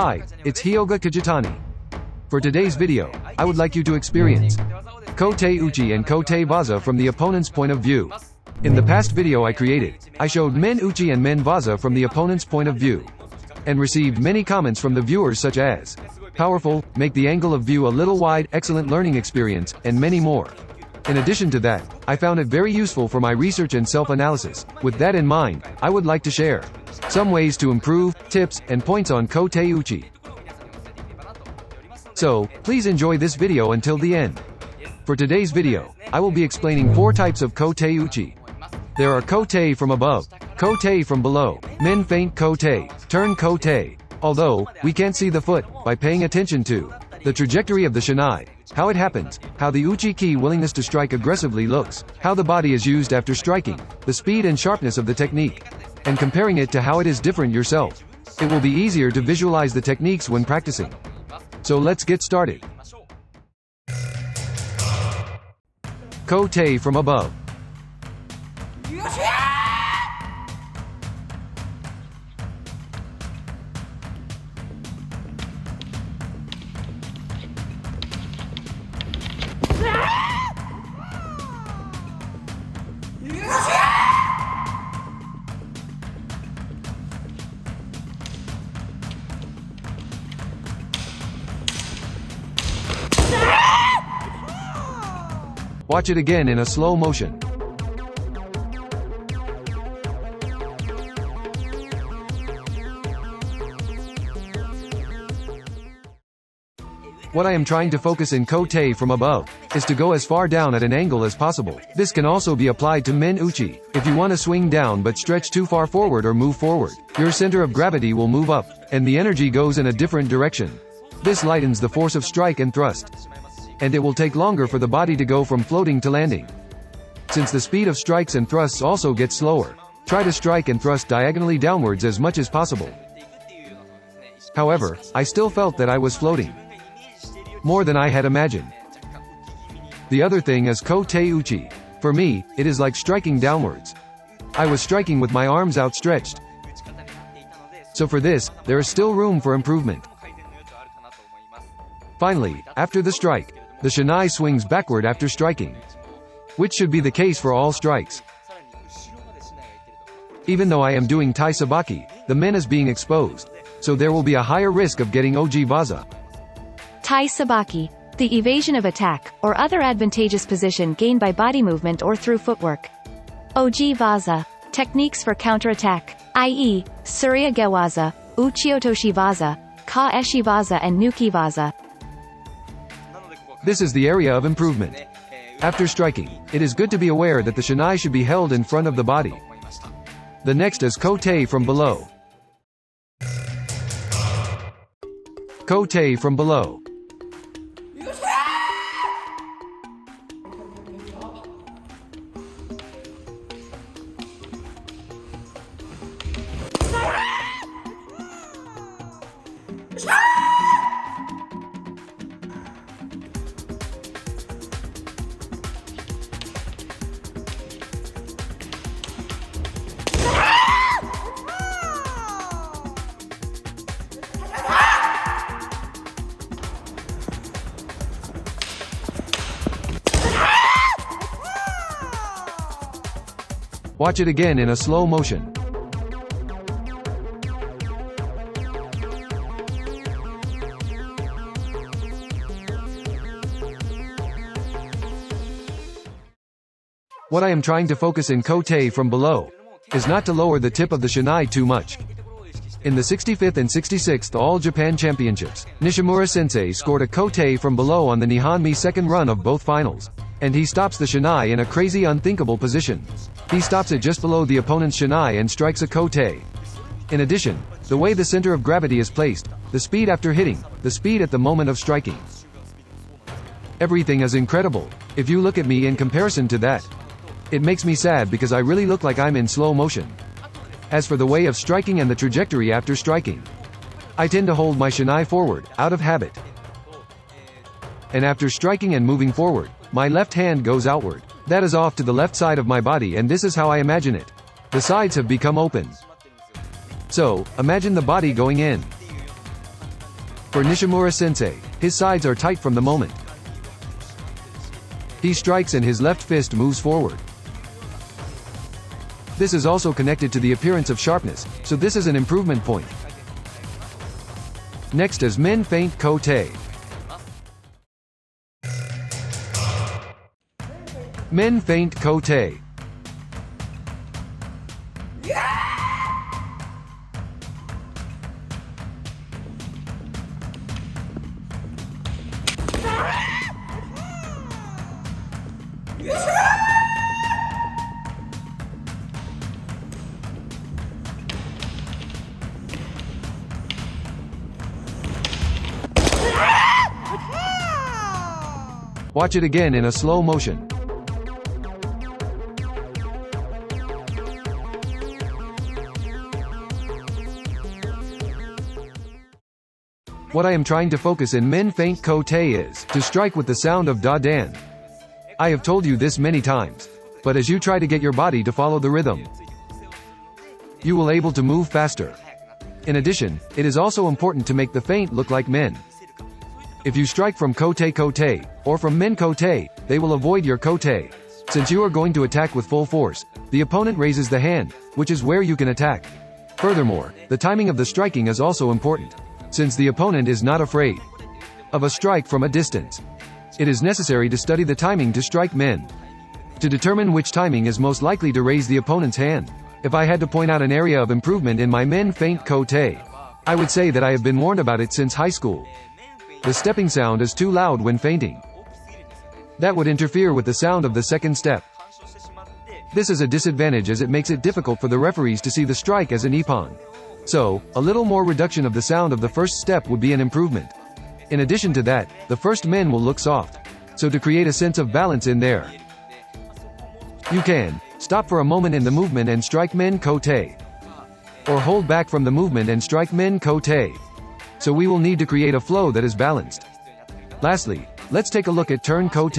Hi, it's Hyoga Kajitani. For today's video, I would like you to experience Kote-uchi and Kote-waza from the opponent's point of view. In the past video I created, I showed men uchi and men waza from the opponent's point of view, and received many comments from the viewers such as, powerful, make the angle of view a little wide, excellent learning experience, and many more. In addition to that, I found it very useful for my research and self-analysis. With that in mind, I would like to share some ways to improve, tips, and points on Kote-uchi. So, please enjoy this video until the end. For today's video, I will be explaining 4 types of Kote-uchi. There are Kote from above, Kote from below, men feint Kote, turn Kote. Although, we can't see the foot, by paying attention to the trajectory of the Shinai, how it happens, how the uchi ki willingness to strike aggressively looks, how the body is used after striking, the speed and sharpness of the technique, and comparing it to how it is different yourself. It will be easier to visualize the techniques when practicing. So let's get started. Kote from above. Watch it again in a slow motion. What I am trying to focus in Kote from above is to go as far down at an angle as possible. This can also be applied to men uchi. If you want to swing down but stretch too far forward or move forward, your center of gravity will move up, and the energy goes in a different direction. This lightens the force of strike and thrust, and it will take longer for the body to go from floating to landing. Since the speed of strikes and thrusts also gets slower, try to strike and thrust diagonally downwards as much as possible. However, I still felt that I was floating more than I had imagined. The other thing is Kote-uchi. For me, it is like striking downwards. I was striking with my arms outstretched. So for this, there is still room for improvement. Finally, after the strike, the Shinai swings backward after striking, which should be the case for all strikes. Even though I am doing Tai Sabaki, the men is being exposed, so there will be a higher risk of getting Oji Vaza. Tai Sabaki, the evasion of attack, or other advantageous position gained by body movement or through footwork. Oji Vaza, techniques for counterattack, i.e., Surya Gewaza, Uchiotoshi Vaza, Ka Eshi Vaza and Nuki Vaza. This is the area of improvement. After striking, it is good to be aware that the Shinai should be held in front of the body. The next is Kote from below. Kote from below. Watch it again in a slow motion. What I am trying to focus in Kote from below is not to lower the tip of the Shinai too much. In the 65th and 66th All Japan Championships, Nishimura-sensei scored a Kote from below on the Nihonmi second run of both finals, and he stops the Shinai in a crazy unthinkable position. He stops it just below the opponent's Shinai and strikes a Kote. In addition, the way the center of gravity is placed, the speed after hitting, the speed at the moment of striking. Everything is incredible. If you look at me in comparison to that, it makes me sad because I really look like I'm in slow motion. As for the way of striking and the trajectory after striking, I tend to hold my Shinai forward, out of habit. And after striking and moving forward, my left hand goes outward. That is off to the left side of my body, and this is how I imagine it. The sides have become open. So, imagine the body going in. For Nishimura-sensei, his sides are tight from the moment he strikes and his left fist moves forward. This is also connected to the appearance of sharpness, so this is an improvement point. Next is men feint kote. Men feint kote. Watch it again in a slow motion. What I am trying to focus in men feint kote is to strike with the sound of da-dan. I have told you this many times, but as you try to get your body to follow the rhythm, you will able to move faster. In addition, it is also important to make the feint look like men. If you strike from kote-kote, or from men-kote, they will avoid your kote. Since you are going to attack with full force, the opponent raises the hand, which is where you can attack. Furthermore, the timing of the striking is also important. Since the opponent is not afraid of a strike from a distance, it is necessary to study the timing to strike men, to determine which timing is most likely to raise the opponent's hand. If I had to point out an area of improvement in my men feint kote, I would say that I have been warned about it since high school. The stepping sound is too loud when feinting. That would interfere with the sound of the second step. This is a disadvantage as it makes it difficult for the referees to see the strike as an ippon. So, a little more reduction of the sound of the first step would be an improvement. In addition to that, the first men will look soft. So to create a sense of balance in there, you can stop for a moment in the movement and strike men kote, or hold back from the movement and strike men kote. So we will need to create a flow that is balanced. Lastly, let's take a look at turn kote.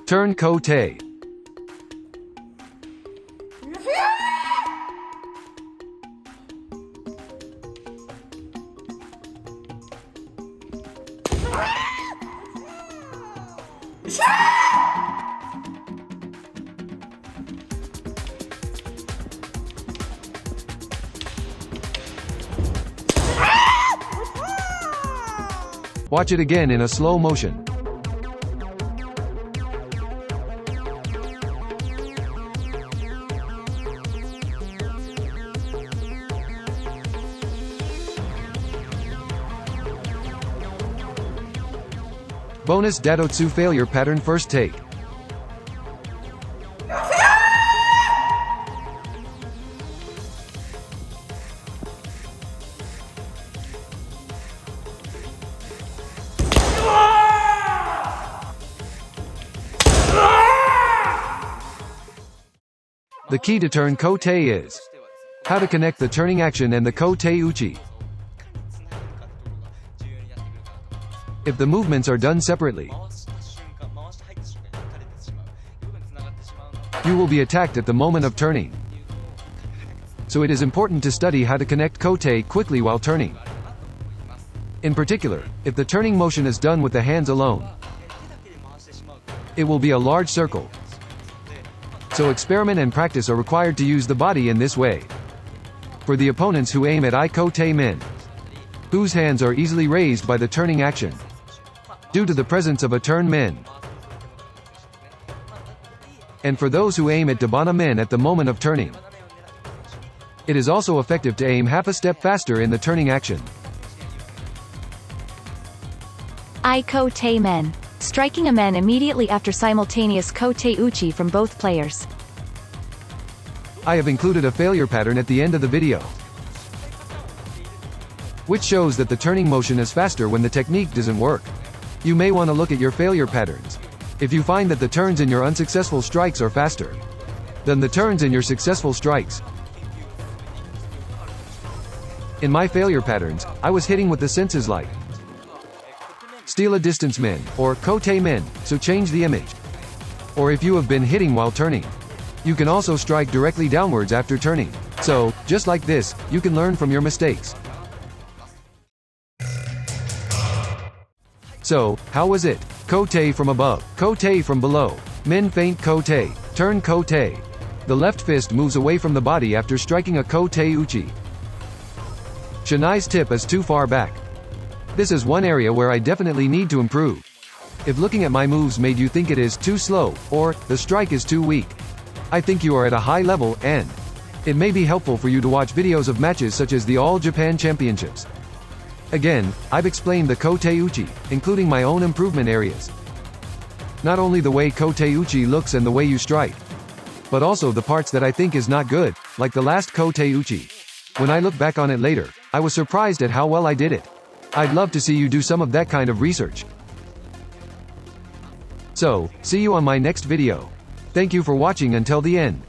Turn kote. Watch it again in a slow motion. Bonus Dadotsu failure pattern first take. The key to turn kote is how to connect the turning action and the kote-uchi. If the movements are done separately, you will be attacked at the moment of turning. So it is important to study how to connect kote quickly while turning. In particular, if the turning motion is done with the hands alone, it will be a large circle. So experiment and practice are required to use the body in this way. For the opponents who aim at kote men, whose hands are easily raised by the turning action, due to the presence of a turn men. And for those who aim at dabana men at the moment of turning, it is also effective to aim half a step faster in the turning action. Kote men. Striking a men immediately after simultaneous kote-uchi from both players. I have included a failure pattern at the end of the video, which shows that the turning motion is faster when the technique doesn't work. You may want to look at your failure patterns. If you find that the turns in your unsuccessful strikes are faster than the turns in your successful strikes. In my failure patterns, I was hitting with the senses like steal a distance men, or kote men, so change the image. Or if you have been hitting while turning, you can also strike directly downwards after turning. So, just like this, you can learn from your mistakes. So, how was it? Kote from above, kote from below. Min feint kote, turn kote. The left fist moves away from the body after striking a kote-uchi. Shinai's tip is too far back. This is one area where I definitely need to improve. If looking at my moves made you think it is too slow, or the strike is too weak, I think you are at a high level, and it may be helpful for you to watch videos of matches such as the All Japan Championships. Again, I've explained the Kote-uchi, including my own improvement areas. Not only the way Kote-uchi looks and the way you strike, but also the parts that I think is not good, like the last Kote-uchi. When I look back on it later, I was surprised at how well I did it. I'd love to see you do some of that kind of research. So, see you on my next video. Thank you for watching until the end.